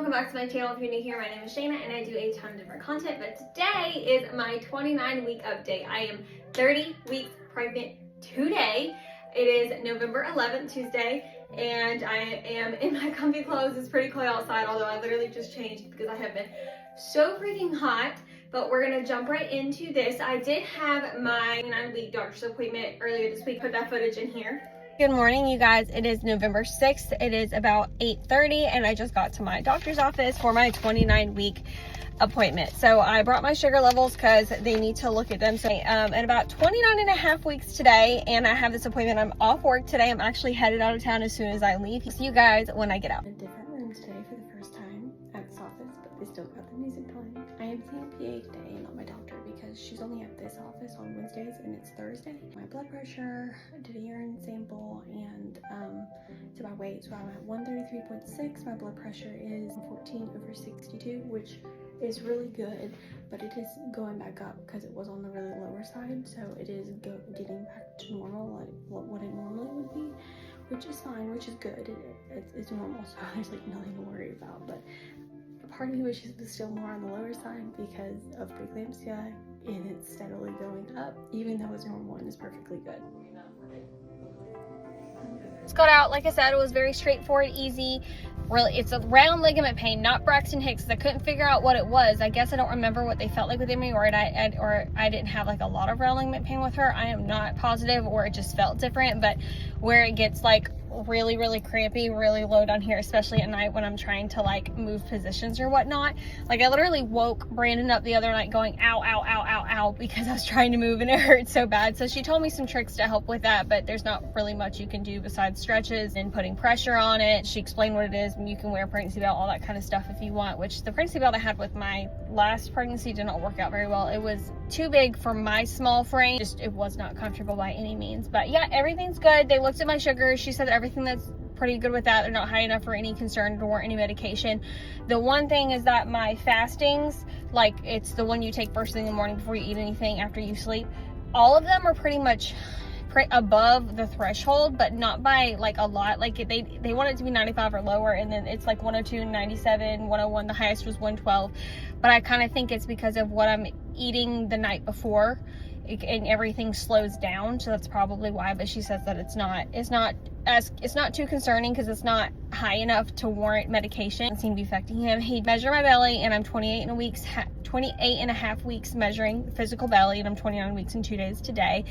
welcome back to my channel. If you're new here, my name is Shayna and I do a ton of different content, but today is my 29-week update. I am 30 weeks pregnant today. It is November 11th, Tuesday, and I am in my comfy clothes. It's pretty cold outside, although I literally just changed because I have been so freaking hot. But we're gonna jump right into this. I did have my 29-week doctor's appointment earlier this week. Put that footage in here. Good morning, you guys. It is November 6th. It is about 8:30 and I just got to my doctor's office for my 29-week appointment. So I brought my sugar levels because they need to look at them. So at about 29 and a half weeks today, and I have this appointment. I'm off work today. I'm actually headed out of town as soon as I leave. See you guys when I get out. A different room today for the first time at this office, but they still got the music playing. I am seeing PA today and not my doctor because she's only at this office on Wednesdays and it's Thursday. My blood pressure, I did a urine sample, and to my weight. So I'm at 133.6. My blood pressure is 14/62, which is really good, but it is going back up because it was on the really lower side. So it is getting back to normal, like what it normally would be, which is fine, which is good. It's normal, so there's like nothing to worry about. But part of me wishes it was still more on the lower side because of preeclampsia, and it's steadily going up, even though it's normal and is perfectly good. Just got out. Like I said, it was very straightforward, easy. Really, it's a round ligament pain, not Braxton Hicks. I couldn't figure out what it was. I guess I don't remember what they felt like with me, or I didn't have like a lot of round ligament pain with her. I am not positive, or it just felt different. But where it gets like really crampy, really low down here, especially at night when I'm trying to like move positions or whatnot. Like I literally woke Brandon up the other night going ow, ow, ow, ow, ow, because I was trying to move and it hurt so bad. So she told me some tricks to help with that, but there's not really much you can do besides stretches and putting pressure on it. She explained what it is, and you can wear a pregnancy belt, all that kind of stuff if you want, which the pregnancy belt I had with my last pregnancy did not work out very well. It was too big for my small frame. Just, it was not comfortable by any means. But yeah, everything's good. They looked at my sugars. She said that everything that's pretty good with that. They're not high enough for any concern or any medication. The one thing is that my fastings, like it's the one you take first thing in the morning before you eat anything after you sleep, all of them are pretty much above the threshold, but not by like a lot. Like they want it to be 95 or lower, and then it's like 102, 97, 101. The highest was 112. But I kind of think it's because of what I'm eating the night before, and everything slows down, so that's probably why. But she says that it's not too concerning because it's not high enough to warrant medication. It seemed to be affecting him. He measured my belly, and I'm 28 and a half weeks measuring physical belly, and I'm 29 weeks and 2 days today,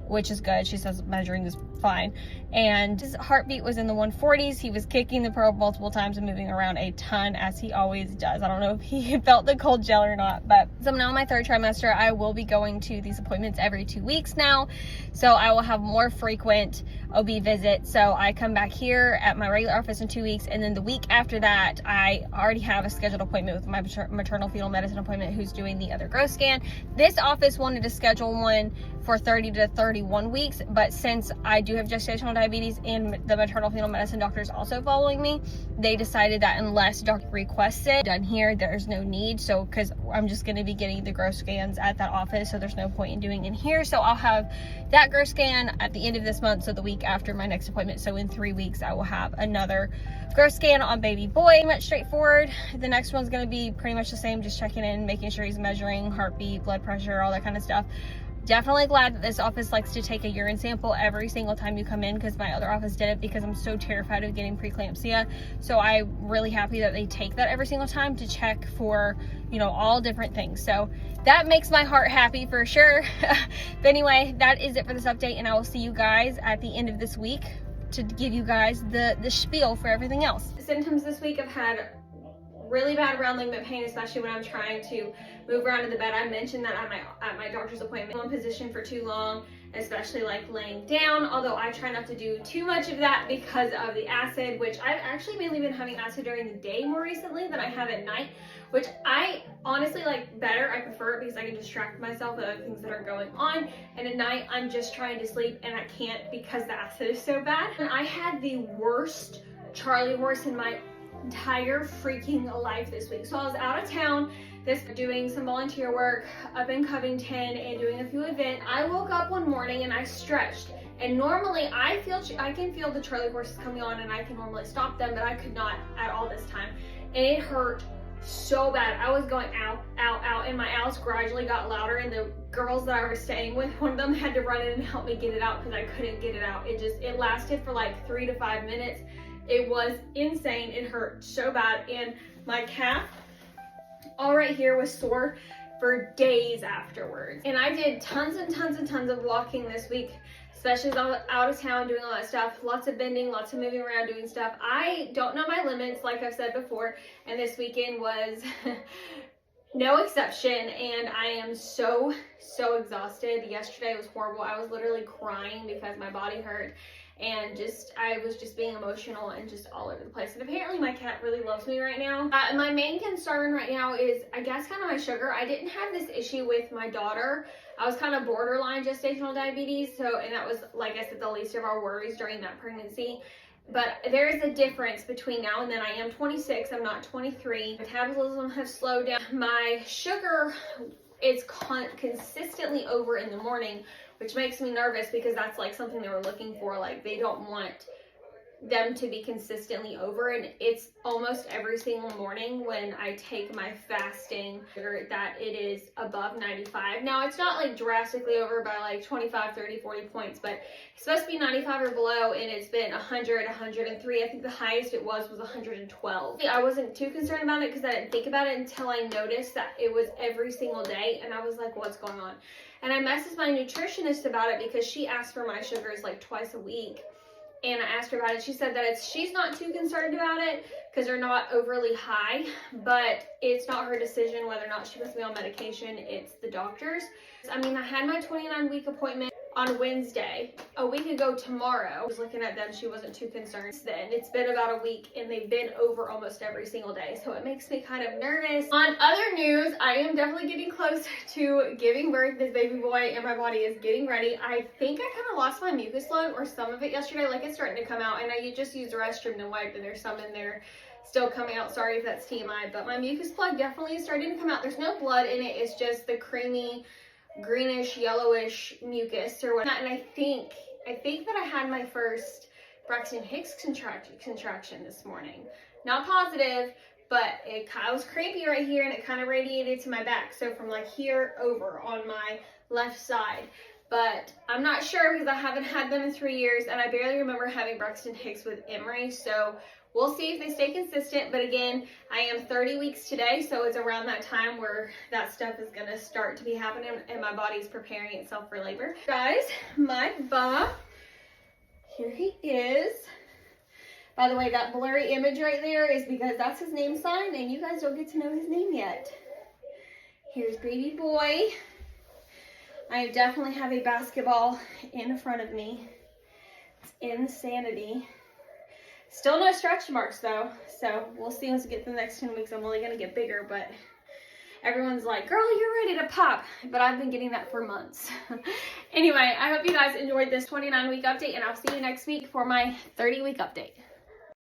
which is good. She says measuring is fine. And his heartbeat was in the 140s. He was kicking the probe multiple times and moving around a ton, as he always does. I don't know if he felt the cold gel or not, but so I'm now in my third trimester. I will be going to these appointments every 2 weeks now, so I will have more frequent OB visits. So I come back here at my regular office in 2 weeks, and then the week after that I already have a scheduled appointment with my maternal fetal medicine appointment who's doing the other growth scan. This office wanted to schedule one for 30 to 31 weeks, but since I do have gestational diabetes and the maternal fetal medicine doctor is also following me, they decided that unless doctor requests it done here, there's no need. So because I'm just going to be getting the growth scans at that office, so there's no point in doing it here. So I'll have that growth scan at the end of this month, so the week after my next appointment. So in 3 weeks I will have another growth scan on baby boy. Much straightforward. The next one's going to be pretty much the same, just checking in, making sure he's measuring heartbeat, blood pressure, all that kind of stuff. Definitely glad that this office likes to take a urine sample every single time you come in, because my other office didn't, because I'm so terrified of getting preeclampsia. So I'm really happy that they take that every single time to check for, you know, all different things. So that makes my heart happy for sure. But anyway, that is it for this update, and I will see you guys at the end of this week to give you guys the spiel for everything else. The symptoms this week, I've had really bad round ligament pain, especially when I'm trying to move around in the bed. I mentioned that at my doctor's appointment, one position for too long, especially like laying down, although I try not to do too much of that because of the acid, which I've actually mainly been having acid during the day more recently than I have at night, which I honestly like better. I prefer it because I can distract myself with other things that are going on, and at night I'm just trying to sleep and I can't because the acid is so bad. And I had the worst Charlie horse in my entire freaking life this week. So I was out of town doing some volunteer work up in Covington and doing a few events. I woke up one morning and I stretched, and normally I can feel the Charlie horses coming on and I can normally stop them, but I could not at all this time. and it hurt so bad. I was going ow, ow, ow, and my ows gradually got louder, and the girls that I was staying with, one of them had to run in and help me get it out because I couldn't get it out. It lasted for like 3 to 5 minutes. It was insane. It hurt so bad, and my calf all right here was sore for days afterwards. And I did tons and tons and tons of walking this week, especially out of town doing all that stuff, lots of bending, lots of moving around doing stuff. I don't know my limits, like I've said before, and this weekend was no exception, and I am so exhausted. Yesterday was horrible. I was literally crying because my body hurt, and I was just being emotional and just all over the place. And apparently my cat really loves me right now. My main concern right now is, I guess, kind of my sugar. I didn't have this issue with my daughter. I was kind of borderline gestational diabetes, and that was, like I said, the least of our worries during that pregnancy. But there is a difference between now and then. I am 26, I'm not 23. Metabolism has slowed down. My sugar is consistently over in the morning, which makes me nervous because that's like something they were looking for. Like, they don't want them to be consistently over, and it's almost every single morning when I take my fasting sugar that it is above 95. Now, it's not like drastically over by like 25, 30, 40 points, but it's supposed to be 95 or below, and it's been 100, 103. I think the highest it was 112. I wasn't too concerned about it because I didn't think about it until I noticed that it was every single day, and I was like, what's going on? And I messaged my nutritionist about it because she asked for my sugars like twice a week. And I asked her about it. She said that she's not too concerned about it because they're not overly high, but it's not her decision whether or not she puts me on medication. It's the doctor's. I mean, I had my 29-week appointment on Wednesday, a week ago tomorrow. I was looking at them, she wasn't too concerned. Then it's been about a week and they've been over almost every single day, so it makes me kind of nervous. On other news, I am definitely getting close to giving birth. This baby boy, and my body is getting ready. I think I kind of lost my mucus plug or some of it yesterday. Like, it's starting to come out, and I just used the restroom to wipe, and there's some in there still coming out. Sorry if that's TMI, but my mucus plug definitely is starting to come out. There's no blood in it, it's just the creamy greenish yellowish mucus or whatnot. And I think that I had my first Braxton Hicks contraction this morning. Not positive, but it was crampy right here, and it kind of radiated to my back, so from like here over on my left side. But I'm not sure because I haven't had them in 3 years, and I barely remember having Braxton Hicks with Emery, so we'll see if they stay consistent. But again, I am 30 weeks today, so it's around that time where that stuff is going to start to be happening and my body's preparing itself for labor. Guys, my Bob, here he is. By the way, that blurry image right there is because that's his name sign, and you guys don't get to know his name yet. Here's baby boy. I definitely have a basketball in front of me. It's insanity. Still no stretch marks though, so we'll see once we get to the next 10 weeks. I'm only going to get bigger, but everyone's like, girl, you're ready to pop. But I've been getting that for months. Anyway, I hope you guys enjoyed this 29-week update, and I'll see you next week for my 30-week update.